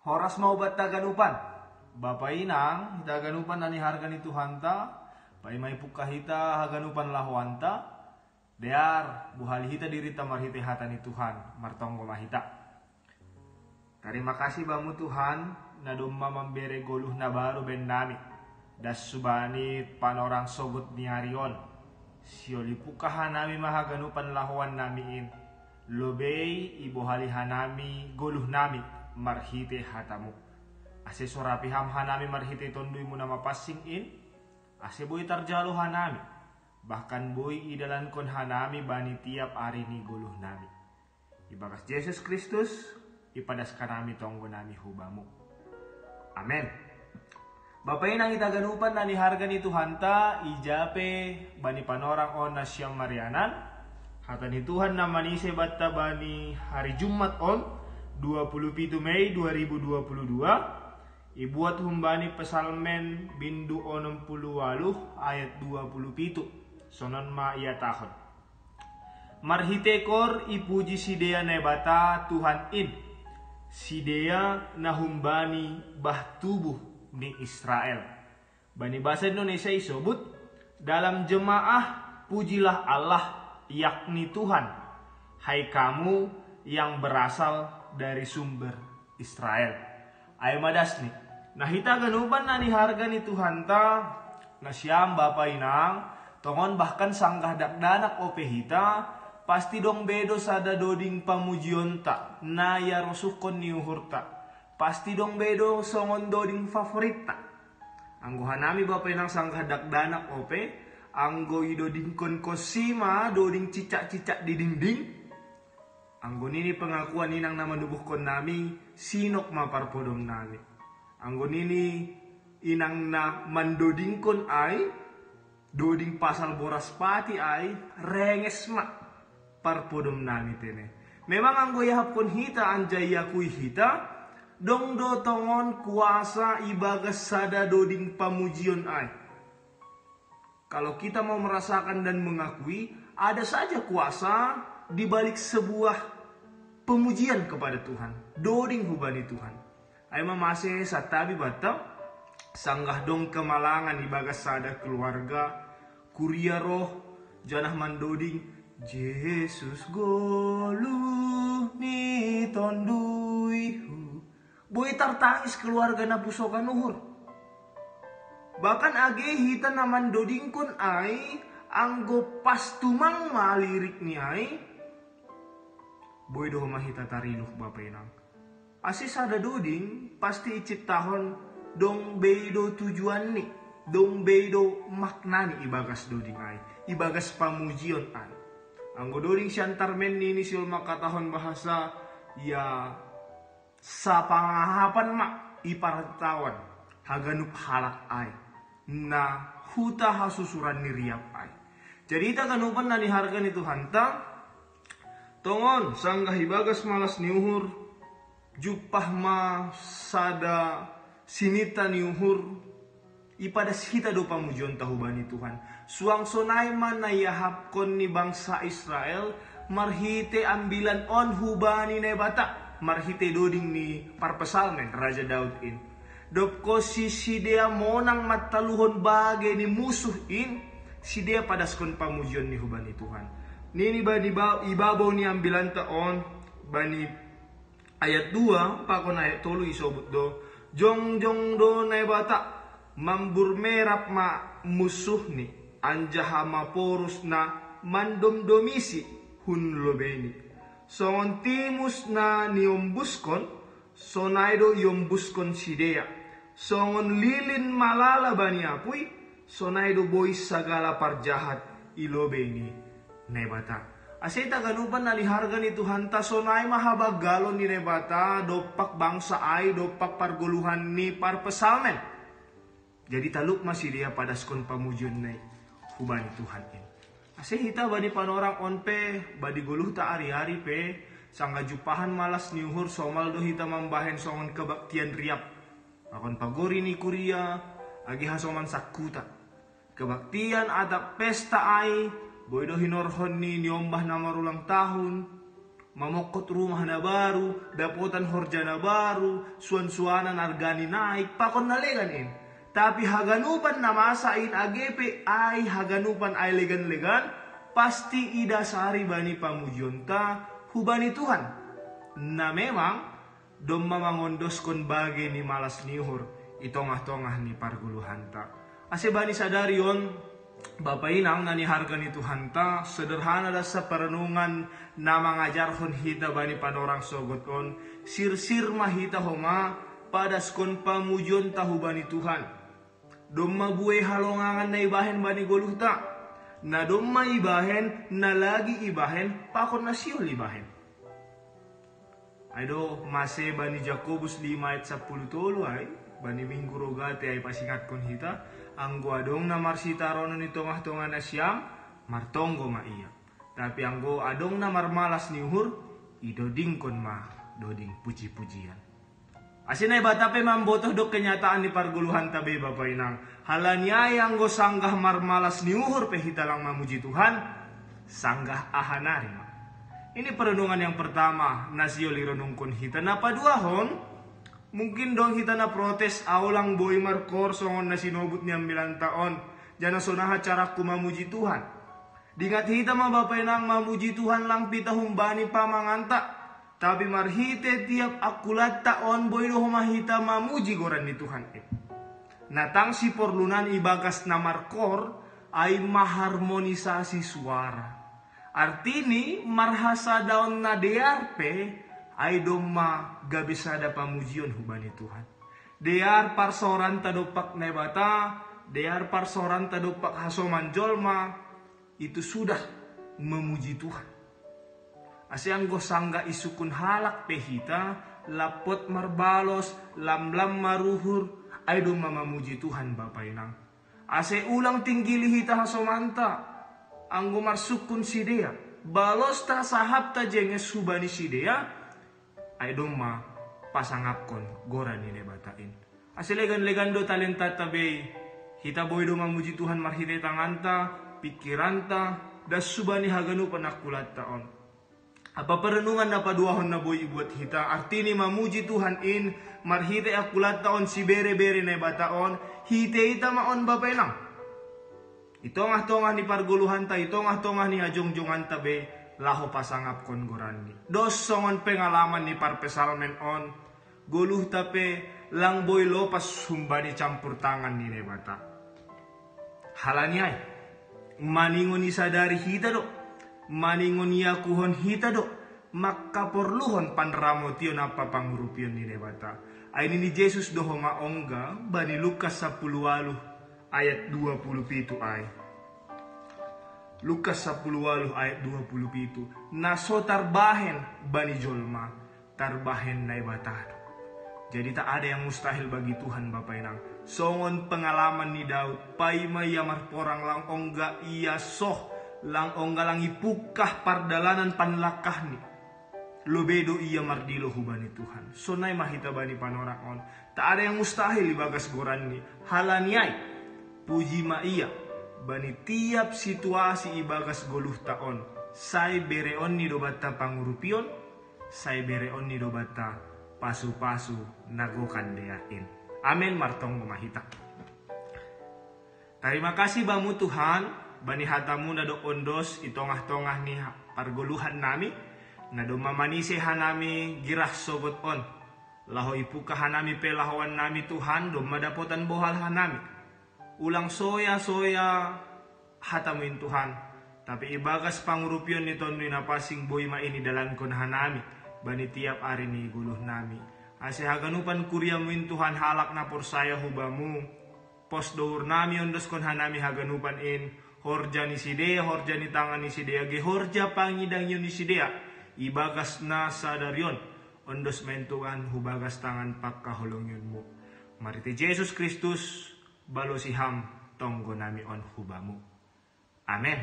Horas mau bat taganupan. Bapak inang, hita ganupan nani harga ni Tuhanta, pai may puka hita haganupan lahwanta, dear buhali hita dirita marhite hata ni Tuhan, martonggo mahita. Terima kasih bamu Tuhan, na dumma mambere goluh na baru ben nami, das subanit panorang sogut ni Arion, sioli puka hanami mahaganupan lahwan namiin, lobei ibu hali hanami goluh nami, marhite hatamu. Ase sorapi ham hanami marhite tondui mu nama passing in. Ase boy tarjalo hanami. Bahkan boy idalan kon hanami bani tiap hari ni guluh nami. Ibagas Yesus Kristus ipadas kanami tonggo nami hubamu. Amen. Bapak inang itaganupan nani harga ni Tuhanta ijape bani panorang on na siyang marianan. Hata ni Tuhan na manise batta bani hari Jumat on 27 Mei 2022. Ibuat humbani pesalmen bindu 68 ayat 27. Sonon ma ia tahun. Marhitekor ipuji sidea nebata Tuhan in. Sidea nahumbani bah tubuh ni Israel. Bani bahasa Indonesia isobut dalam jemaah pujilah Allah yakni Tuhan. Hai kamu yang berasal dari sumber Israel. Ay madas nih. Nah hita ganupan na ni harga ni Tuhanta na siyam bapa inang tongon bahkan sanggah dakdanak ope hita pasti dong bedo sada doding pamujionta na ya rosukon ni uhurta pasti dong bedo songon doding favorita anggo hanami bapa inang sanggah dakdanak ope anggo idoding kon kosima doding cicak-cicak di dinding anggo nini pengakuan inang nama nubuhkon nami sinok maparpodom nami. Anggo nini inang na mandodingkon ay doding pasal boras pati ay renges ma parpodom nami tene. Memang anggo yahapkon hita anjay yakui hita dong do tongon kuasa ibagas sada doding pamujion ay. Kalau kita mau merasakan dan mengakui ada saja kuasa di balik sebuah pemujian kepada Tuhan, doding hubani Tuhan. Ay mamase sa tabi bata sanggah dong kemalangan ibagas sada keluarga kuria roh janah mandoding Jesus golu ni tonduihu boy tartangis keluarga na pusokan uhur. Bahkan age hita na mandoding kon ay anggo pastumang malirik ni ay boy doh mahita tariluh bapak inang. Asis ada doding pasti icit tahun dong beido tujuan ni dong beido maknani ibagas doding ay ibagas pamujion ay anggo doding siantar men ni siul makatahon bahasa ya sa pangahapan mak ipartawan haganup halak ay na huta hasusuran ni riap ay jadi ita kanupan na ni harga ni Tuhanta tongon sanggah ibagas malas ni uhur jupah ma sada sinita ni uhur ipadas hita do pamujon tahubani Tuhan suang sonay man na yahapkon ni bangsa Israel marhite ambilan on hubani nebata marhite doding ni parpesalmen Raja Daud in dopko si dia monang mataluhon bage ni musuh in si dia padaskon pamujon ni hubani Tuhan nini bani ibabaw ni ambilan taon bani ayat 2 pakon ayat 3 isobut do jong do nebata mambur merap ma musuh ni anjaha ma porus na mandom domisi hun lobeni songon timus na niombuskon sonaido iombuskon sidea songon lilin malala bani apui sonaido boy sagala parjahat ilobeni nebata. Asita ganupan na liharga ni Tuhanta sonay mahabag galon ni nebata dopak bangsa ay dopak parguluhan ni parpesalmen. Jadi taluk masih dia padaskon pamujon na hubani Tuhan in. Asita bani panorang onpe badi guluh ta ari-ari pe sangga jupahan malas ni uhur somal do hita mambahen songon kebaktian riap. Akon pagori ni kuria agi hasoman sakuta. Kebaktian ada pesta ay boy do hinorhon ni niombah na marulang tahun Mamokot rumah na baru, dapotan horja na baru, suan-suanan argani naik, pakon naleganin. Tapi haganupan na masain agepe ay haganupan ay legan-legan, pasti idasari bani pamujonta hubani Tuhan. Na memang, dom mamangondos kon bagi ni malas nihur, itongah-tongah ni parguluhanta. Ase bani sadari yon, Bapak inang naniharga ni Tuhan ta, sederhana da sa perenungan na mangajarhon hita bani panorang sogot on, sir-sir mahita homa, padas kon pamujon tahu bani Tuhan. Domma buwe halongangan na ibahen bani goluh ta, na domma ibahen, na lagi ibahen, pakon na siyol ibahen. Aydo, mase bani Jakobus 5 ayat 10 tolu ay, bani minggu rogate ay pasingat kon hita, ang adong na marsita rono ni tongah-tongah na siyam, martonggo ma iya. Tapi anggo adong na marmalas ni uhur, idoding kon ma, doding puji-pujian. Asinay bata pe mambotoh dok kenyataan ni parguluhan tabe Bapak inang. Halanya anggo sanggah marmalas ni uhur pe hita lang mamuji Tuhan, sanggah ahanari ma. Ini perenungan yang pertama, nasiyoli renung kon hita na paduahon, mungkin dong kita na protes aulang boy markor songon na sinobut ni 9 taon. Jana sonaha cara ku mamuji Tuhan. Dingat hita ma Bapak nang mamuji Tuhan lang pitahum bani pamanganta. Tapi marhite tiap akulat taon boy doh mahita mamuji goran ni Tuhan. Natang si porlunan ibagas na markor ay maharmonisasi suara. Artini marhasa daon na DRP ay doma gabisada pamujion hubani Tuhan. Dear parsoran tadopak nebata, dear parsoran tadopak hasoman jolma, itu sudah memuji Tuhan. Asyang gosangga isukun halak pehita, lapot marbalos, lam-lam maruhur, ay doma memuji Tuhan Bapak inang. Ase ulang tinggili hita hasomanta, anggo marsukun sidea, balos ta sahab ta jenges hubani sidea, ay doma pasangapkon goran ni nebatain. Asilegan-legan do talenta tabe, hita boy do mamuji Tuhan marhite tanganta, pikiranta, das subani haganu panakulat taon. Apa perenungan na paduahon na boy ibuat hita, artini mamuji Tuhan in, marhite akulat taon si bere-bere nebataon, hite ita maon bapenang. Itongah-tongah ni parguluhan ta, itongah-tongah ni ajong-jongan tabe, laho pasangap kon gorani. Dos songon pengalaman ni parpesalmen on, guluh tape lang boy lopas sumbani campur tangan ni nebata. Halanyay, maningon ni sadari hita do, maningon niya kuhon hita do, makaporluhon panramotion apa pangurupion ni nebata. Ay ni Jesus doho maongga, bani Lukas 10 ayat 27 ay. Lukas 10 ayat 27. Naso tarbahen bani jolma, tarbahen na ibatado. Jadi tak ada yang mustahil bagi Tuhan Bapak inang. Songon pengalaman ni Daud, paima ia marporang lang ongga ia soh, lang ongga lang ipukah pardalanan panlakah ni. Lobedo ia mardilo hubani Tuhan. Sonay mahita bani panorakon. Tak ada yang mustahil ibagas goran ni. Halaniay, puji ma iya. Bani tiap situasi ibagas goluh taon, say bereon ni dobata pangurupion, say bereon ni dobata pasu-pasu nagokan deain. Amin martong mahita. Terima kasih bamu Tuhan, bani hatamu na do ondos itongah-tongah ni pargoluhan nami, na do mamanise hanami girah sogot on. Laho ipuka hanami pelahawan nami Tuhan, do madapotan bohal hanami. Ulang soya-soya hatamin Tuhan. Tapi ibagas pangurupion ni tono na pasing boy ma ini dalan kon hanami. Bani tiap ari ni guluh nami. Ase haganupan kuryamuin Tuhan halak na porsaya hubamu. Pos dohur nami ondos kon hanami haganupan in. Horja ni sidea, horja ni tangan ni sidea. Ge horja pangidang yun ni sidea. Ibagas na sadaryon. Ondos mentuan hubagas tangan pagkaholong yun mo. Mariti Jesus Kristus. Balosiham tonggo nami on hubamu. Amen.